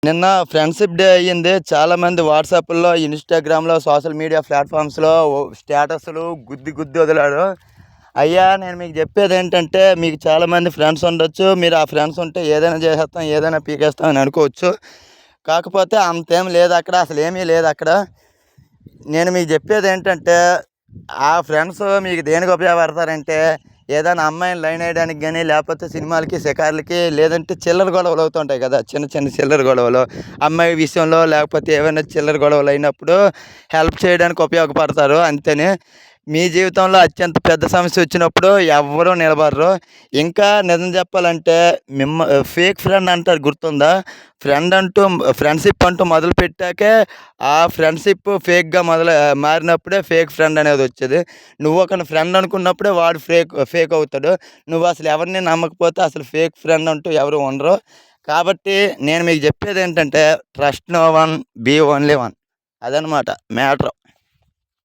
నిన్న friendship day అయ్యింది. చాలామంది వాట్సాప్‌లో, ఇన్‌స్టాగ్రామ్‌లో, సోషల్ మీడియా ప్లాట్‌ఫామ్స్‌లో స్టేటస్‌లు గుద్ది గుద్ది వదిలారు. అయ్యా నేను మీకు చెప్పేదేంటంటే, మీకు చాలామంది ఫ్రెండ్స్ ఉండొచ్చు. మీరు ఆ ఫ్రెండ్స్ ఉంటే ఏదైనా చేసేస్తాం, ఏదైనా పీకేస్తాం అని అనుకోవచ్చు. కాకపోతే అంతేం లేదక్కడ. అసలేమీ లేదక్కడ. నేను మీకు చెప్పేదేంటంటే, ఆ ఫ్రెండ్స్ మీకు దేనికి ఉపయోగపడతారంటే, ఏదైనా అమ్మాయిని లైన్ ఏయడానికి గాని, లేపోతే సినిమాలకి, షికారులకి, లేదంటే చిల్లర గొడవలు అవుతుంటాయి కదా! చిన్న చిన్న చిల్లర గొడవలు. అమ్మాయి విషయంలో లేకపోతే ఏవైనా చిల్లర గొడవలయినప్పుడు హెల్ప్ చేయడానికి ఉపయోగపడతారు అంతేనే. మీ జీవితంలో అత్యంత పెద్ద సమస్యొచ్చినప్పుడు ఎవ్వరూ నిలబడరు. ఇంకా నిజం చెప్పాలంటే ఫేక్ ఫ్రెండ్ అంటారు గుర్తుందా? ఫ్రెండ్‌షిప్ అంటూ మొదలుపెట్టాకే ఆ ఫ్రెండ్‌షిప్ ఫేక్‌గా మారినప్పుడే ఫేక్ ఫ్రెండ్ అనేదొచ్చేది. నువ్వు ఒకడిని ఫ్రెండ్ అనుకున్నప్పుడే వాడు ఫేక్ అవుతాడు. నువ్వసలు ఎవరిని నమ్మకపోతే అసలు ఫేక్ ఫ్రెండ్ అంటూ ఎవరు ఉండరు. కాబట్టి నేను మీకు చెప్పేదేంటంటే trust no one, be only one. అదనమాట మ్యాటర్.